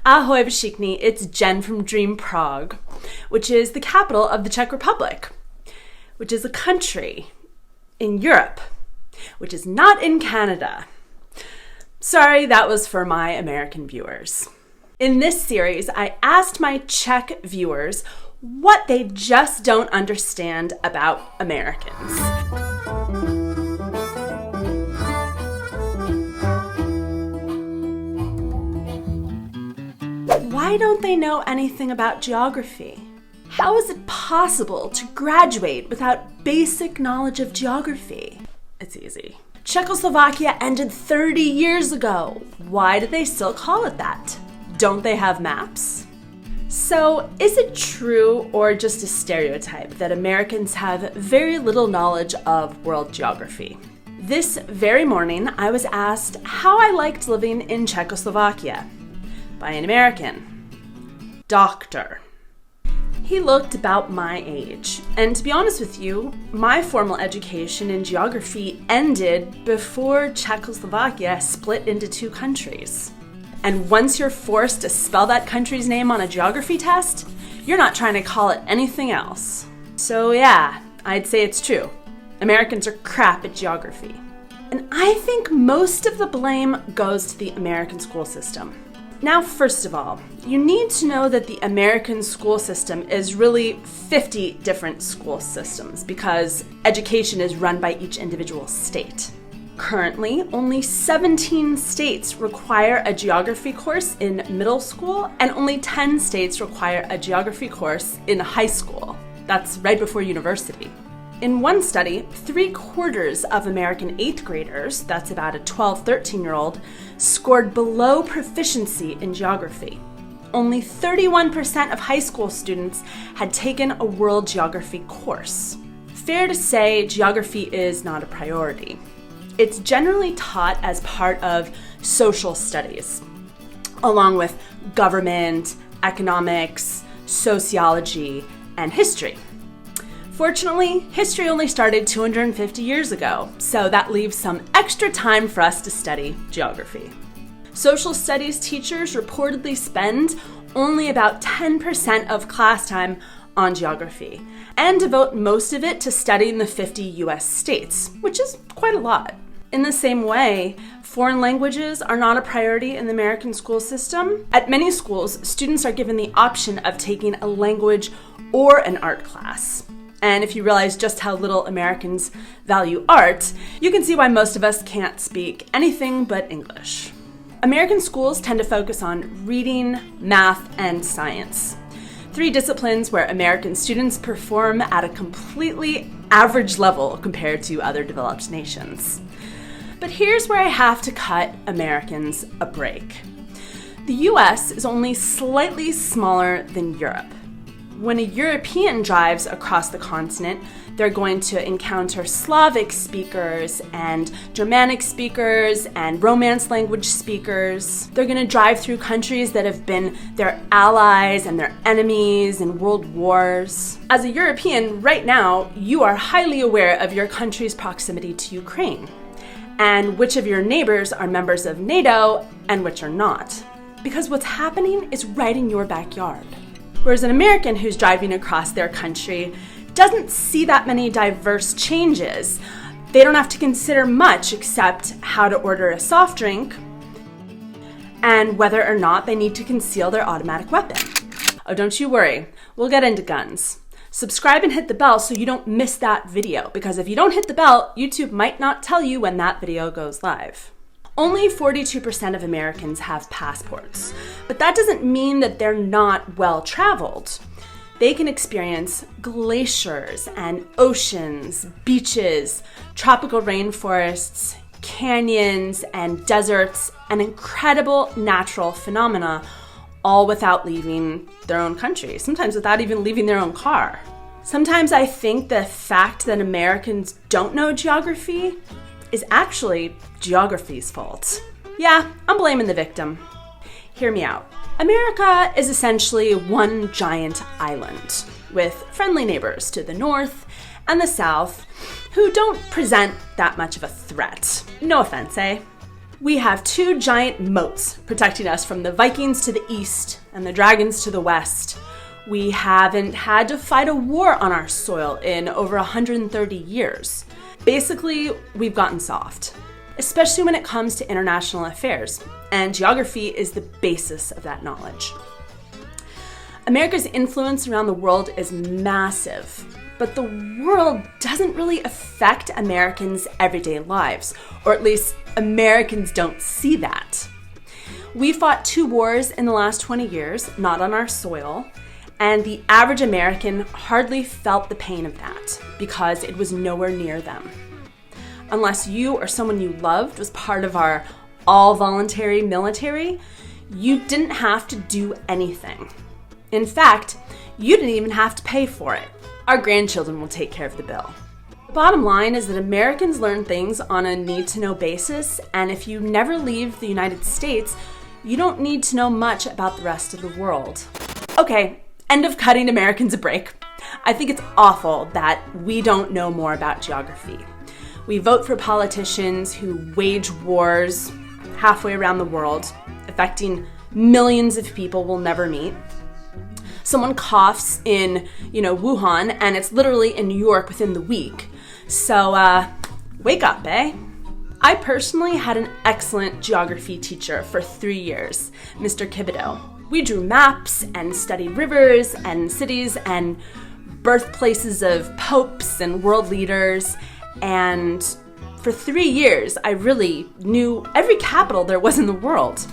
Ahoj všichni, it's Jen from Dream Prague, which is the capital of the Czech Republic, which is a country in Europe, which is not in Canada. Sorry, that was for my American viewers. In this series, I asked my Czech viewers what they just don't understand about Americans. Why don't they know anything about geography? How is it possible to graduate without basic knowledge of geography? It's easy. Czechoslovakia ended 30 years ago. Why do they still call it that? Don't they have maps? So, is it true or just a stereotype that Americans have very little knowledge of world geography? This very morning, I was asked how I liked living in Czechoslovakia by an American. Doctor. He looked about my age, and to be honest with you, my formal education in geography ended before Czechoslovakia split into two countries. And once you're forced to spell that country's name on a geography test, you're not trying to call it anything else. So yeah, I'd say it's true. Americans are crap at geography. And I think most of the blame goes to the American school system. Now, first of all, you need to know that the American school system is really 50 different school systems because education is run by each individual state. Currently, only 17 states require a geography course in middle school, and only 10 states require a geography course in high school. That's right before university. In one study, 3/4 of American 8th graders, that's about a 12, 13-year-old, scored below proficiency in geography. Only 31% of high school students had taken a world geography course. Fair to say, geography is not a priority. It's generally taught as part of social studies, along with government, economics, sociology, and history. Fortunately, history only started 250 years ago, so that leaves some extra time for us to study geography. Social studies teachers reportedly spend only about 10% of class time on geography, and devote most of it to studying the 50 US states, which is quite a lot. In the same way, foreign languages are not a priority in the American school system. At many schools, students are given the option of taking a language or an art class. And if you realize just how little Americans value art, you can see why most of us can't speak anything but English. American schools tend to focus on reading, math, and science. 3 disciplines where American students perform at a completely average level compared to other developed nations. But here's where I have to cut Americans a break. The US is only slightly smaller than Europe. When a European drives across the continent, they're going to encounter Slavic speakers and Germanic speakers and Romance language speakers. They're going to drive through countries that have been their allies and their enemies in world wars. As a European, right now, you are highly aware of your country's proximity to Ukraine, and which of your neighbors are members of NATO and which are not. Because what's happening is right in your backyard. Whereas an American who's driving across their country doesn't see that many diverse changes. They don't have to consider much except how to order a soft drink and whether or not they need to conceal their automatic weapon. Oh, don't you worry, we'll get into guns. Subscribe and hit the bell so you don't miss that video, because if you don't hit the bell, YouTube might not tell you when that video goes live. Only 42% of Americans have passports, but that doesn't mean that they're not well-traveled. They can experience glaciers and oceans, beaches, tropical rainforests, canyons and deserts, and incredible natural phenomena, all without leaving their own country, sometimes without even leaving their own car. Sometimes I think the fact that Americans don't know geography is actually geography's fault. Yeah, I'm blaming the victim. Hear me out. America is essentially one giant island with friendly neighbors to the north and the south who don't present that much of a threat. No offense, eh? We have two giant moats protecting us from the Vikings to the east and the dragons to the west. We haven't had to fight a war on our soil in over 130 years. Basically, we've gotten soft, especially when it comes to international affairs, and geography is the basis of that knowledge. America's influence around the world is massive, but the world doesn't really affect Americans' everyday lives, or at least Americans don't see that. We fought 2 wars in the last 20 years, not on our soil, and the average American hardly felt the pain of that because it was nowhere near them. Unless you or someone you loved was part of our all-voluntary military, you didn't have to do anything. In fact, you didn't even have to pay for it. Our grandchildren will take care of the bill. The bottom line is that Americans learn things on a need-to-know basis, and if you never leave the United States, you don't need to know much about the rest of the world. Okay, end of cutting Americans a break. I think it's awful that we don't know more about geography. We vote for politicians who wage wars halfway around the world, affecting millions of people we'll never meet. Someone coughs in, Wuhan, and it's literally in New York within the week. So, wake up, eh? I personally had an excellent geography teacher for 3 years, Mr. Kibido. We drew maps and studied rivers and cities and birthplaces of popes and world leaders, and for 3 years, I really knew every capital there was in the world.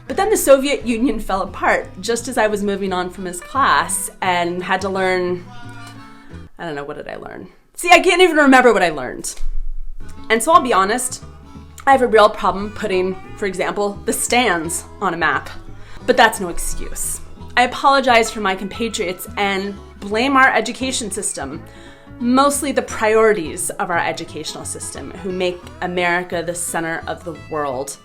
But then the Soviet Union fell apart just as I was moving on from his class and had to learn, I don't know, what did I learn? See, I can't even remember what I learned. And so I'll be honest, I have a real problem putting, for example, the stands on a map. But that's no excuse. I apologize for my compatriots and blame our education system, mostly the priorities of our educational system, who make America the center of the world.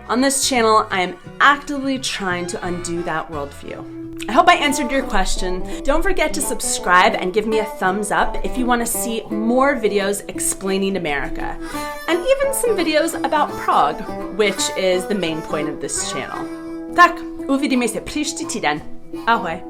On this channel, I am actively trying to undo that worldview. I hope I answered your question. Don't forget to subscribe and give me a thumbs up if you want to see more videos explaining America, and even some videos about Prague, which is the main point of this channel. Tak, uvidíme se příští týden. Ahoj.